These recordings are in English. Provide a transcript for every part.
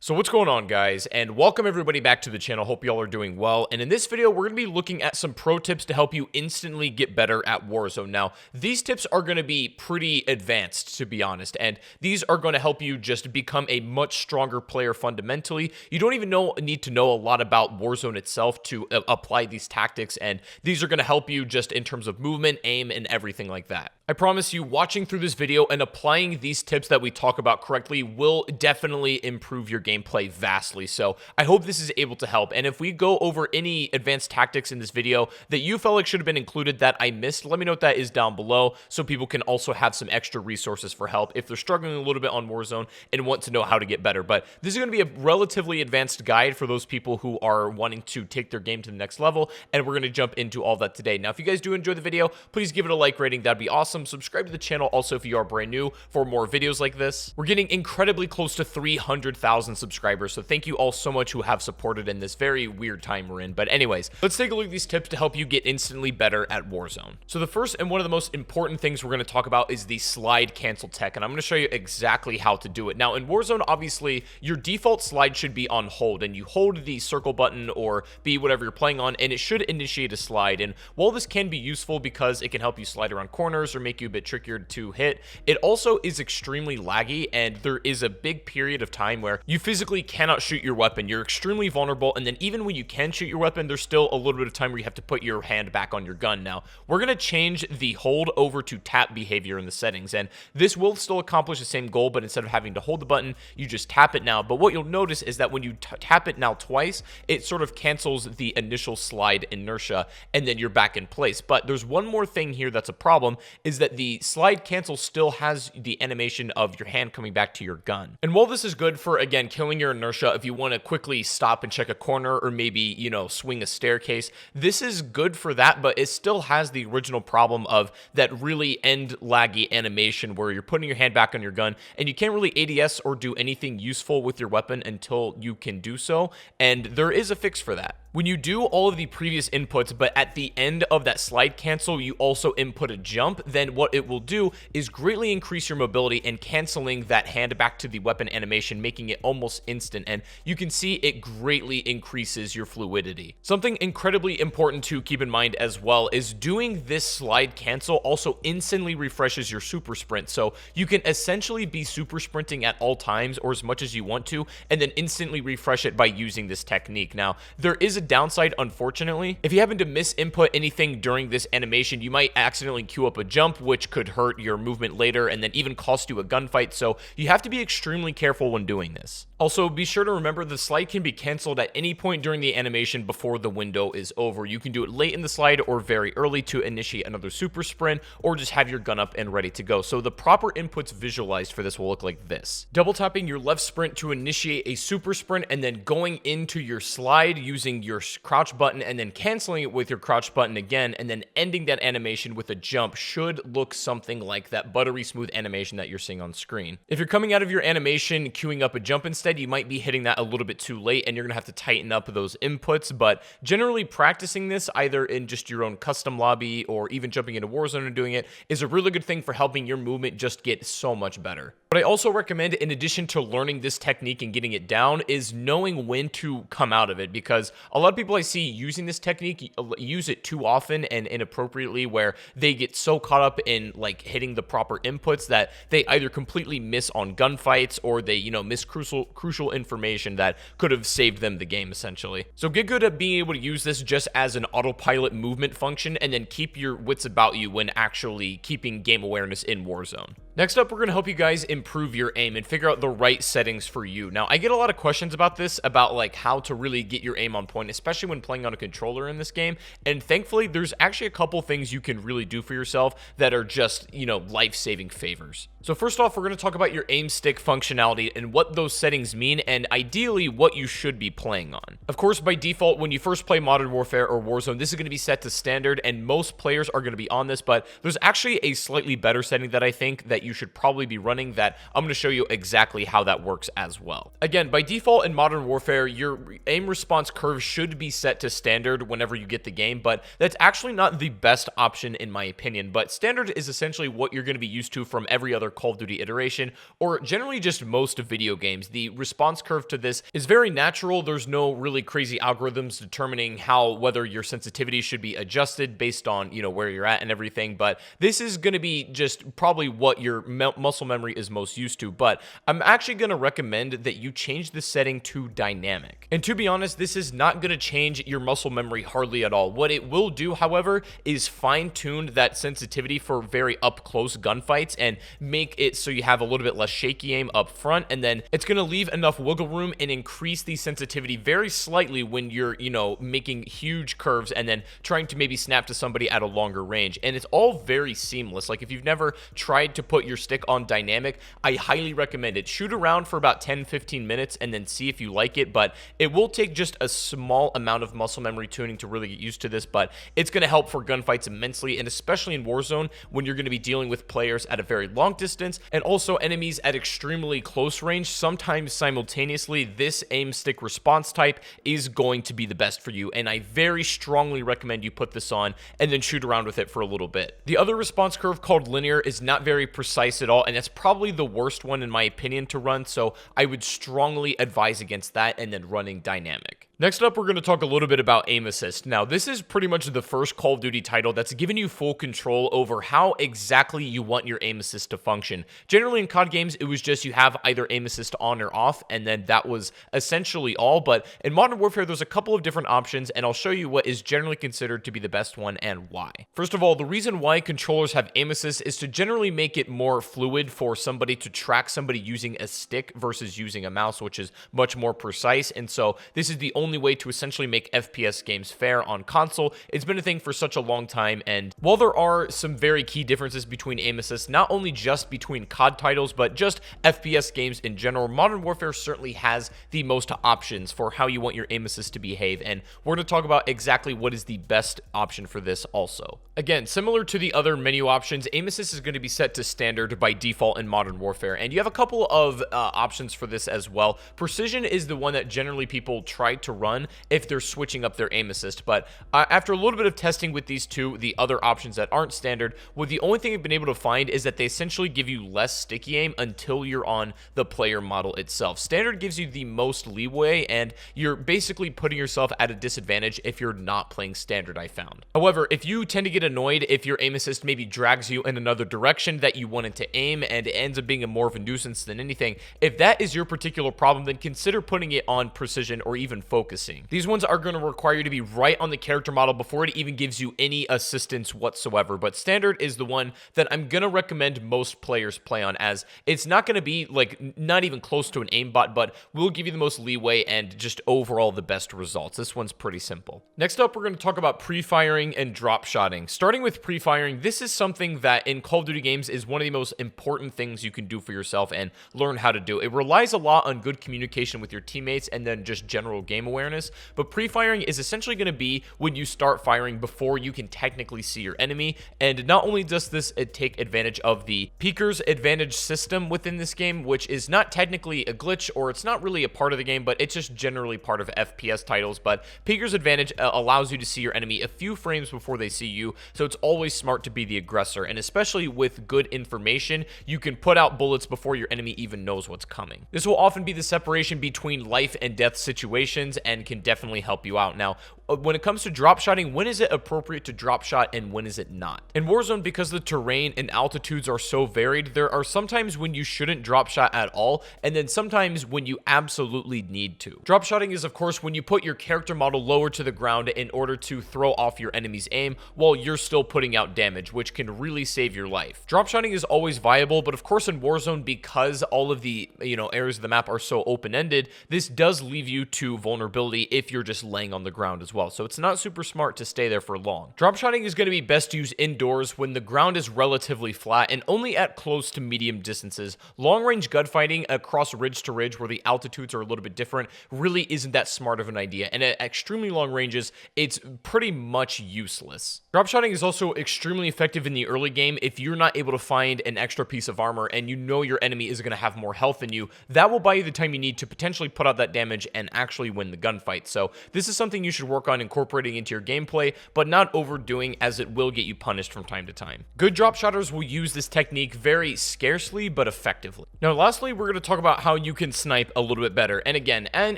So what's going on, guys, and welcome everybody back to the channel. Hope y'all are doing well. And in this video, we're going to be looking at some pro tips to help you instantly get better at Warzone. Now, these tips are going to be pretty advanced, to be honest, and these are going to help you just become a much stronger player fundamentally. You don't even need to know a lot about Warzone itself to apply these tactics, and these are going to help you just in terms of movement, aim, and everything like that. I promise you, watching through this video and applying these tips that we talk about correctly will definitely improve your gameplay vastly. So I hope this is able to help. And if we go over any advanced tactics in this video that you felt like should have been included that I missed, let me know what that is down below so people can also have some extra resources for help if they're struggling a little bit on Warzone and want to know how to get better. But this is going to be a relatively advanced guide for those people who are wanting to take their game to the next level, and we're going to jump into all that today. Now, if you guys do enjoy the video, please give it a like rating. That'd be awesome. Subscribe to the channel also if you are brand new for more videos like this. We're getting incredibly close to 300,000 subscribers, so thank you all so much who have supported in this very weird time we're in. But anyways, let's take a look at these tips to help you get instantly better at Warzone. So the first and one of the most important things we're going to talk about is the slide cancel tech, and I'm going to show you exactly how to do it. Now, in Warzone, obviously, your default slide should be on hold, and you hold the circle button or B, whatever you're playing on, and it should initiate a slide. And while this can be useful because it can help you slide around corners or make you a bit trickier to hit, it also is extremely laggy, and there is a big period of time where you physically cannot shoot your weapon. You're extremely vulnerable, and then even when you can shoot your weapon, there's still a little bit of time where you have to put your hand back on your gun. Now, we're going to change the hold over to tap behavior in the settings, and this will still accomplish the same goal, but instead of having to hold the button, you just tap it now. But what you'll notice is that when you tap it now twice, it sort of cancels the initial slide inertia, and then you're back in place. But there's one more thing here that's a problem, is that the slide cancel still has the animation of your hand coming back to your gun. And while this is good for, again, killing your inertia if you want to quickly stop and check a corner or maybe, you know, swing a staircase, this is good for that, but it still has the original problem of that really end laggy animation where you're putting your hand back on your gun and you can't really ADS or do anything useful with your weapon until you can do so, and there is a fix for that. When you do all of the previous inputs, but at the end of that slide cancel, you also input a jump, then what it will do is greatly increase your mobility and canceling that hand back to the weapon animation, making it almost instant, and you can see it greatly increases your fluidity. Something incredibly important to keep in mind as well is doing this slide cancel also instantly refreshes your super sprint, so you can essentially be super sprinting at all times or as much as you want to, and then instantly refresh it by using this technique. Now, there is a downside, unfortunately. If you happen to misinput anything during this animation, you might accidentally queue up a jump, which could hurt your movement later and then even cost you a gunfight, so you have to be extremely careful when doing this. Also, be sure to remember the slide can be canceled at any point during the animation before the window is over. You can do it late in the slide or very early to initiate another super sprint, or just have your gun up and ready to go. So the proper inputs visualized for this will look like this: double tapping your left sprint to initiate a super sprint, and then going into your slide using your crouch button and then canceling it with your crouch button again, and then ending that animation with a jump should look something like that buttery smooth animation that you're seeing on screen. If you're coming out of your animation queuing up a jump instead, you might be hitting that a little bit too late and you're gonna have to tighten up those inputs. But generally, practicing this either in just your own custom lobby or even jumping into Warzone and doing it is a really good thing for helping your movement just get so much better. What I also recommend, in addition to learning this technique and getting it down, is knowing when to come out of it, because a lot of people I see using this technique use it too often and inappropriately, where they get so caught up in like hitting the proper inputs that they either completely miss on gunfights or they, you know, miss crucial information that could have saved them the game essentially. So get good at being able to use this just as an autopilot movement function, and then keep your wits about you when actually keeping game awareness in Warzone. Next up, we're going to help you guys improve your aim and figure out the right settings for you. Now, I get a lot of questions about this, about like how to really get your aim on point, especially when playing on a controller in this game. And thankfully, there's actually a couple things you can really do for yourself that are just, you know, life-saving favors. So first off, we're going to talk about your aim stick functionality and what those settings mean, and ideally what you should be playing on. Of course, by default, when you first play Modern Warfare or Warzone, this is going to be set to standard, and most players are going to be on this, but there's actually a slightly better setting that I think that you should probably be running that I'm going to show you exactly how that works as well. Again, by default in Modern Warfare, your aim response curve should be set to standard whenever you get the game, but that's actually not the best option in my opinion. But standard is essentially what you're going to be used to from every other Call of Duty iteration, or generally just most video games. The response curve to this is very natural. There's no really crazy algorithms determining whether your sensitivity should be adjusted based on, where you're at and everything, but this is going to be just probably what your muscle memory is most used to. But I'm actually going to recommend that you change the setting to dynamic. And to be honest, this is not going to change your muscle memory hardly at all. What it will do, however, is fine-tune that sensitivity for very up-close gunfights and make it so you have a little bit less shaky aim up front, and then it's going to leave enough wiggle room and increase the sensitivity very slightly when you're, making huge curves and then trying to maybe snap to somebody at a longer range. And it's all very seamless. Like, if you've never tried to put your stick on dynamic, I highly recommend it. Shoot around for about 10-15 minutes and then see if you like it, but it will take just a small amount of muscle memory tuning to really get used to this, but it's going to help for gunfights immensely, and especially in Warzone when you're going to be dealing with players at a very long distance and also enemies at extremely close range. Sometimes simultaneously, this aim stick response type is going to be the best for you, and I very strongly recommend you put this on and then shoot around with it for a little bit. The other response curve, called linear, is not very precise at all, and that's probably the worst one in my opinion to run, so I would strongly advise against that and then running dynamic. Next up, we're going to talk a little bit about aim assist. Now, this is pretty much the first Call of Duty title that's given you full control over how exactly you want your aim assist to function. Generally in COD games, it was just you have either aim assist on or off, and then that was essentially all. But in Modern Warfare, there's a couple of different options, and I'll show you what is generally considered to be the best one and why. First of all, the reason why controllers have aim assist is to generally make it more fluid for somebody to track somebody using a stick versus using a mouse, which is much more precise. And so this is the only way to essentially make FPS games fair on console. It's been a thing for such a long time, and while there are some very key differences between aim assist, not only just between COD titles, but just FPS games in general, Modern Warfare certainly has the most options for how you want your aim assist to behave, and we're going to talk about exactly what is the best option for this also. Again, similar to the other menu options, aim assist is going to be set to standard by default in Modern Warfare, and you have a couple of options for this as well. Precision is the one that generally people try to run if they're switching up their aim assist, but after a little bit of testing with these two, the other options that aren't standard, the only thing I've been able to find is that they essentially give you less sticky aim until you're on the player model itself. Standard gives you the most leeway, and you're basically putting yourself at a disadvantage if you're not playing standard, I found. However, if you tend to get annoyed if your aim assist maybe drags you in another direction that you wanted to aim and it ends up being more of a nuisance than anything, if that is your particular problem, then consider putting it on precision or even focusing. These ones are going to require you to be right on the character model before it even gives you any assistance whatsoever, but standard is the one that I'm going to recommend most players play on, as it's not going to be like not even close to an aimbot, but will give you the most leeway and just overall the best results. This one's pretty simple. Next up, we're going to talk about pre-firing and drop shotting. Starting with pre-firing, this is something that in Call of Duty games is one of the most important things you can do for yourself and learn how to do. It relies a lot on good communication with your teammates and then just general game awareness, but pre-firing is essentially going to be when you start firing before you can technically see your enemy. And not only does this take advantage of the peeker's advantage system within this game, which is not technically a glitch or it's not really a part of the game, but it's just generally part of FPS titles, but peeker's advantage allows you to see your enemy a few frames before they see you, so it's always smart to be the aggressor. And especially with good information, you can put out bullets before your enemy even knows what's coming. This will often be the separation between life and death situations and can definitely help you out. Now, when it comes to drop shotting, when is it appropriate to drop shot and when is it not? In Warzone, because the terrain and altitudes are so varied, there are sometimes when you shouldn't drop shot at all, and then sometimes when you absolutely need to. Drop shotting is, of course, when you put your character model lower to the ground in order to throw off your enemy's aim while you're still putting out damage, which can really save your life. Drop shotting is always viable, but of course in Warzone, because all of the areas of the map are so open-ended, this does leave you to vulnerability if you're just laying on the ground as well. well, so it's not super smart to stay there for long. Drop shotting is going to be best used indoors when the ground is relatively flat and only at close to medium distances. Long-range gunfighting across ridge to ridge where the altitudes are a little bit different really isn't that smart of an idea, and at extremely long ranges, it's pretty much useless. Drop shotting is also extremely effective in the early game if you're not able to find an extra piece of armor and you know your enemy is going to have more health than you. That will buy you the time you need to potentially put out that damage and actually win the gunfight. So this is something you should work on incorporating into your gameplay, but not overdoing, as it will get you punished from time to time. Good drop shotters will use this technique very scarcely but effectively. Now lastly, we're going to talk about how you can snipe a little bit better. And again, and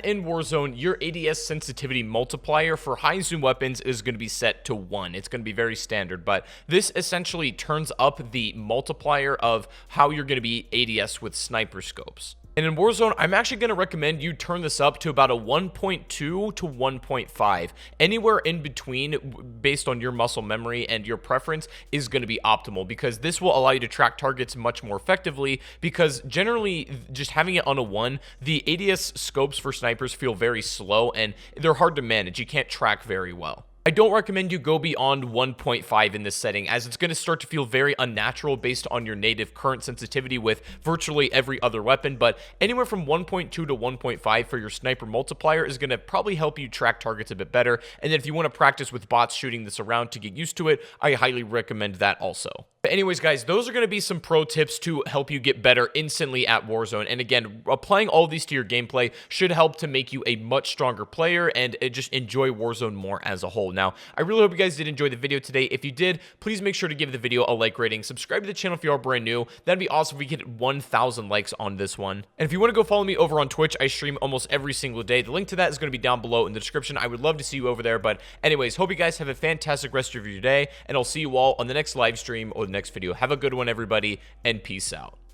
in Warzone, your ADS sensitivity multiplier for high zoom weapons is going to be set to 1. It's going to be very standard, but this essentially turns up the multiplier of how you're going to be ADS with sniper scopes. And in Warzone, I'm actually going to recommend you turn this up to about a 1.2 to 1.5. Anywhere in between, based on your muscle memory and your preference, is going to be optimal, because this will allow you to track targets much more effectively, because generally, just having it on a 1, the ADS scopes for snipers feel very slow, and they're hard to manage. You can't track very well. I don't recommend you go beyond 1.5 in this setting, as it's going to start to feel very unnatural based on your native current sensitivity with virtually every other weapon, but anywhere from 1.2 to 1.5 for your sniper multiplier is going to probably help you track targets a bit better. And then if you want to practice with bots shooting this around to get used to it, I highly recommend that also. But anyways, guys, those are going to be some pro tips to help you get better instantly at Warzone. And again, applying all of these to your gameplay should help to make you a much stronger player and just enjoy Warzone more as a whole. Now, I really hope you guys did enjoy the video today. If you did, please make sure to give the video a like rating. Subscribe to the channel if you are brand new. That'd be awesome if we hit 1,000 likes on this one. And if you want to go follow me over on Twitch, I stream almost every single day. The link to that is going to be down below in the description. I would love to see you over there. But anyways, hope you guys have a fantastic rest of your day, and I'll see you all on the next live stream or the next video. Have a good one, everybody, and peace out.